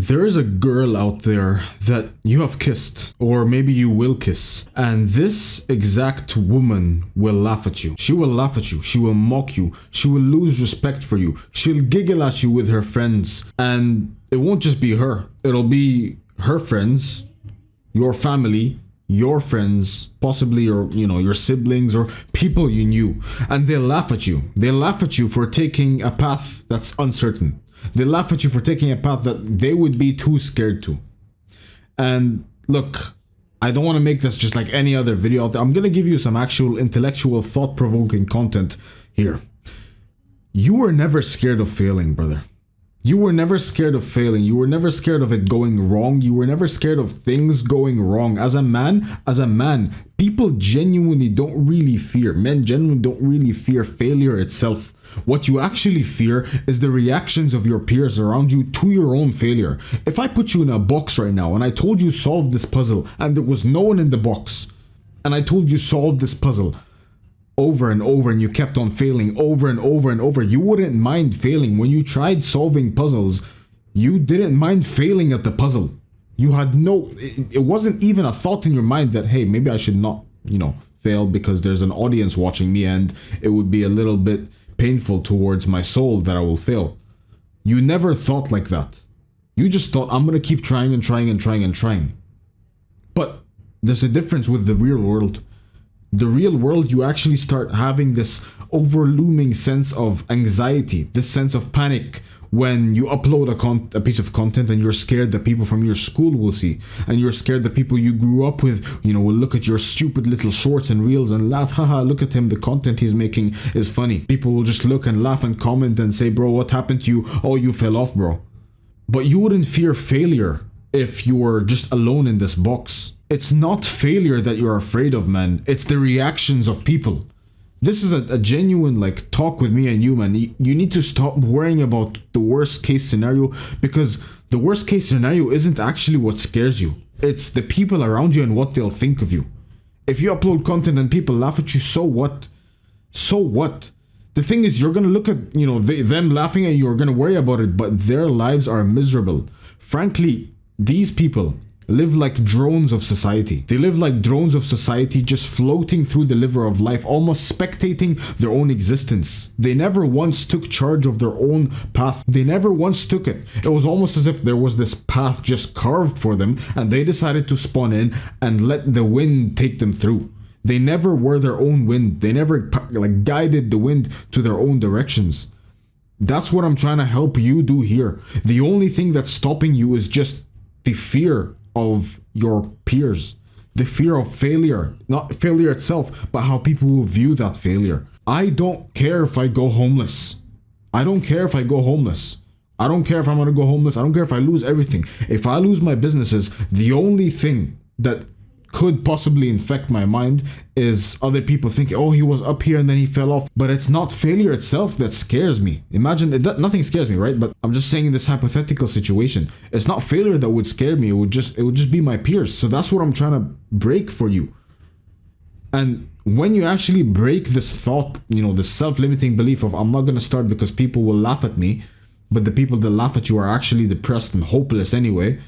There is a girl out there that you have kissed, or maybe you will kiss, and this exact woman will laugh at you. She will laugh at you. She will mock you. She will lose respect for you. She'll giggle at you with her friends, and it won't just be her. It'll be her friends, your family, your friends, possibly your siblings or people you knew, and they'll laugh at you. They'll laugh at you for taking a path that's uncertain. They laugh at you for taking a path that they would be too scared to. And look, I don't want to make this just like any other video out there. I'm going to give you some actual intellectual, thought-provoking content here. You were never scared of failing, brother. You were never scared of failing. You were never scared of it going wrong. You were never scared of things going wrong. As a man, people genuinely don't really fear. Men genuinely don't really fear failure itself. What you actually fear is the reactions of your peers around you to your own failure. If I put you in a box right now and I told you solve this puzzle and there was no one in the box, and I told you solve this puzzle over and over and you kept on failing over and over and over, you wouldn't mind failing. When you tried solving puzzles, you didn't mind failing at the puzzle. You had it wasn't even a thought in your mind that, hey, maybe I should not, fail because there's an audience watching me and it would be a little bit painful towards my soul that I will fail. You never thought like that. You just thought, I'm going to keep trying and trying and trying and trying. But there's a difference with the real world. The real world, you actually start having this overlooming sense of anxiety, this sense of panic when you upload a piece of content and you're scared that people from your school will see, and you're scared that people you grew up with, will look at your stupid little shorts and reels and laugh, haha, look at him, the content he's making is funny. People will just look and laugh and comment and say, bro, what happened to you? Oh, you fell off, bro. But you wouldn't fear failure if you were just alone in this box. It's not failure that you're afraid of, man. It's the reactions of people. This is a genuine talk with me and you, man. You need to stop worrying about the worst case scenario, because the worst case scenario isn't actually what scares you. It's the people around you and what they'll think of you. If you upload content and people laugh at you, so what? So what? The thing is, you're gonna look at them laughing and you're gonna worry about it, but their lives are miserable. Frankly, these people live like drones of society. They live like drones of society, just floating through the river of life, almost spectating their own existence. They never once took charge of their own path. They never once took it. It was almost as if there was this path just carved for them and they decided to spawn in and let the wind take them through. They never were their own wind. They never guided the wind to their own directions. That's what I'm trying to help you do here. The only thing that's stopping you is just the fear of your peers, the fear of failure, not failure itself, but how people will view that failure. I don't care if I go homeless. I don't care if I go homeless. I don't care if I'm gonna go homeless. I don't care if I lose everything. If I lose my businesses, the only thing that could possibly infect my mind is other people thinking, oh, he was up here and then he fell off. But it's not failure itself that scares me. Imagine that nothing scares me, right? But I'm just saying in this hypothetical situation, it's not failure that would scare me. It would just be my peers. So that's what I'm trying to break for you. And when you actually break this thought, this self-limiting belief of I'm not going to start because people will laugh at me, but the people that laugh at you are actually depressed and hopeless anyway,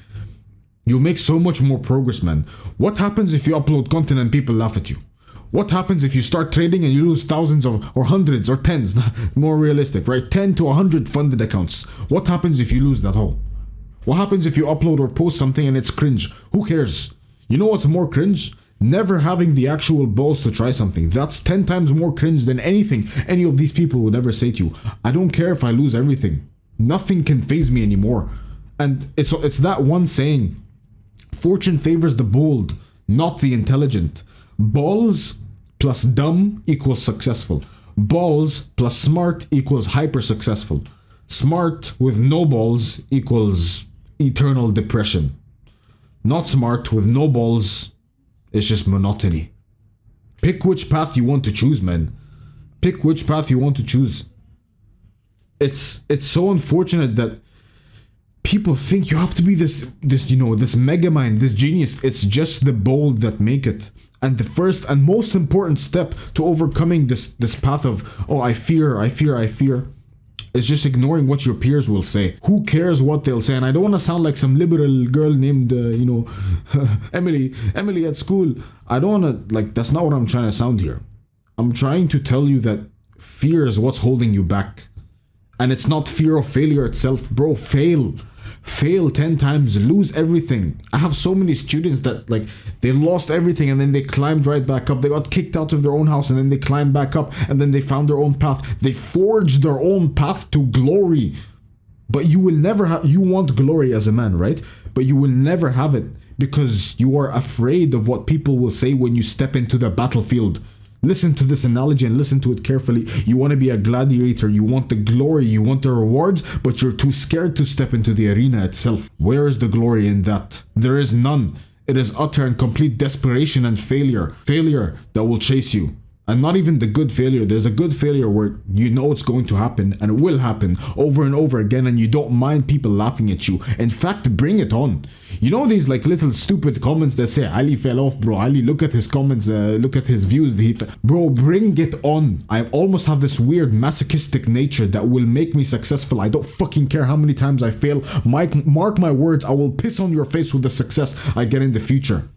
you'll make so much more progress, man. What happens if you upload content and people laugh at you? What happens if you start trading and you lose thousands or hundreds or tens, more realistic, right? 10 to 100 funded accounts. What happens if you lose that all? What happens if you upload or post something and it's cringe? Who cares? You know what's more cringe? Never having the actual balls to try something. That's 10 times more cringe than anything any of these people would ever say to you. I don't care if I lose everything. Nothing can faze me anymore. And it's that one saying, fortune favors the bold, not the intelligent. Balls plus dumb equals successful. Balls plus smart equals hyper successful. Smart with no balls equals eternal depression. Not smart with no balls is just monotony. Pick which path you want to choose, man. Pick which path you want to choose. It's so unfortunate that people think you have to be this mega mind, this genius. It's just the bold that make it. And the first and most important step to overcoming this path of, oh, I fear, It's just ignoring what your peers will say. Who cares what they'll say? And I don't want to sound like some liberal girl named, Emily at school. I don't want to, that's not what I'm trying to sound here. I'm trying to tell you that fear is what's holding you back. And it's not fear of failure itself. Bro, fail 10 times, lose everything. I have so many students that they lost everything and then they climbed right back up. They got kicked out of their own house and then they climbed back up and then they found their own path. They forged their own path to glory. But you will never have, you want glory as a man, right? But you will never have it because you are afraid of what people will say when you step into the battlefield. Listen to this analogy and listen to it carefully. You want to be a gladiator, you want the glory, you want the rewards, but you're too scared to step into the arena itself. Where is the glory in that? There is none. It is utter and complete desperation and failure. Failure that will chase you. And not even the good failure. There's a good failure where you know it's going to happen and it will happen over and over again and you don't mind people laughing at you. In fact, bring it on. You know these little stupid comments that say Ali fell off, bro. Ali, look at his comments, look at his views. Bro, bring it on. I almost have this weird masochistic nature that will make me successful. I don't fucking care how many times I fail. Mark my words, I will piss on your face with the success I get in the future.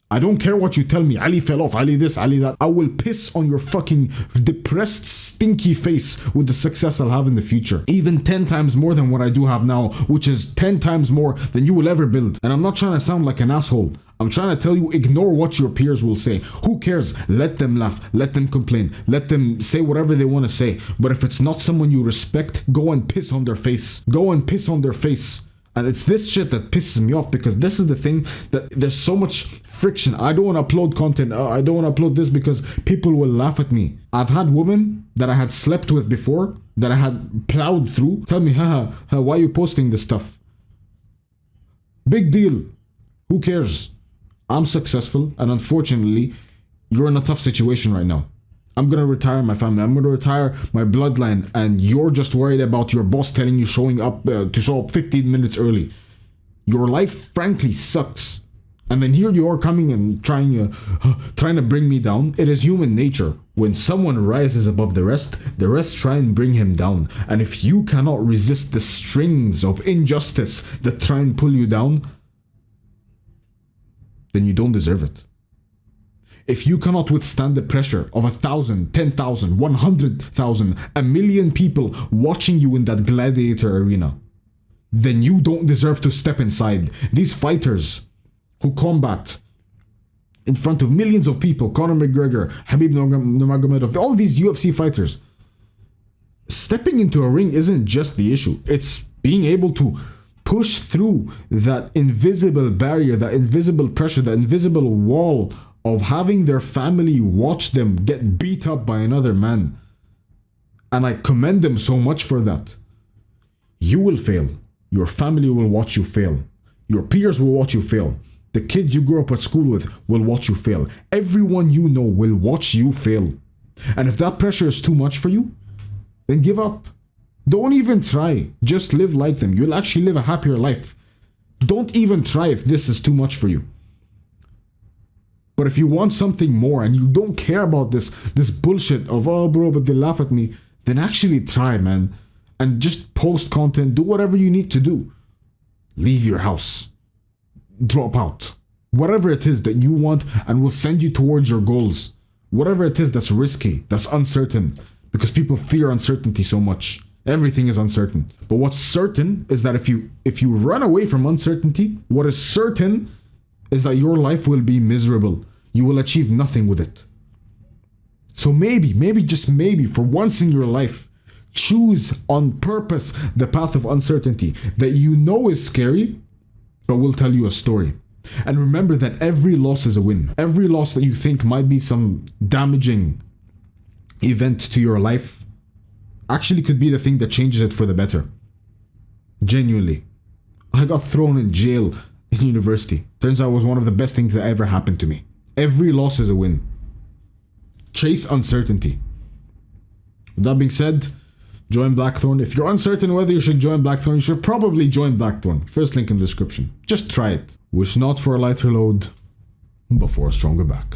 I don't care what you tell me. Ali fell off, Ali this, Ali that. I will piss on your fucking depressed, stinky face with the success I'll have in the future. Even 10 times more than what I do have now, which is 10 times more than you will ever build. And I'm not trying to sound like an asshole. I'm trying to tell you, ignore what your peers will say. Who cares? Let them laugh. Let them complain. Let them say whatever they want to say. But if it's not someone you respect, go and piss on their face. Go and piss on their face. And it's this shit that pisses me off because this is the thing that there's so much friction. I don't want to upload content. I don't want to upload this because people will laugh at me. I've had women that I had slept with before, that I had plowed through, tell me, why are you posting this stuff? Big deal. Who cares? I'm successful and unfortunately, you're in a tough situation right now. I'm gonna retire my family. I'm gonna retire my bloodline, and you're just worried about your boss telling you showing up to show up 15 minutes early. Your life, frankly, sucks. And then here you are coming and trying to bring me down. It is human nature. When someone rises above the rest try and bring him down. And if you cannot resist the strings of injustice that try and pull you down, then you don't deserve it. If you cannot withstand the pressure of 1,000, 10,000, 100,000, a million people watching you in that gladiator arena, then you don't deserve to step inside. These fighters who combat in front of millions of people, Conor McGregor, Khabib Nurmagomedov, all these UFC fighters, stepping into a ring isn't just the issue. It's being able to push through that invisible barrier, that invisible pressure, that invisible wall of having their family watch them get beat up by another man. And I commend them so much for that. You will fail. Your family will watch you fail. Your peers will watch you fail. The kids you grew up at school with will watch you fail. Everyone you know will watch you fail. And if that pressure is too much for you, then give up. Don't even try. Just live like them. You'll actually live a happier life. Don't even try if this is too much for you. But if you want something more and you don't care about this bullshit of, oh bro, but they laugh at me, then actually try, man. And just post content, do whatever you need to do. Leave your house. Drop out. Whatever it is that you want and will send you towards your goals. Whatever it is that's risky, that's uncertain. Because people fear uncertainty so much. Everything is uncertain. But what's certain is that if you run away from uncertainty, what is certain is that your life will be miserable. You will achieve nothing with it. So maybe, just maybe, for once in your life, choose on purpose the path of uncertainty that you know is scary, but will tell you a story. And remember that every loss is a win. Every loss that you think might be some damaging event to your life actually could be the thing that changes it for the better. Genuinely. I got thrown in jail in university. Turns out it was one of the best things that ever happened to me. Every loss is a win. Chase uncertainty. With that being said, join Blackthorn. If you're uncertain whether you should join Blackthorn, you should probably join Blackthorn. First link in the description. Just try it. Wish not for a lighter load, but for a stronger back.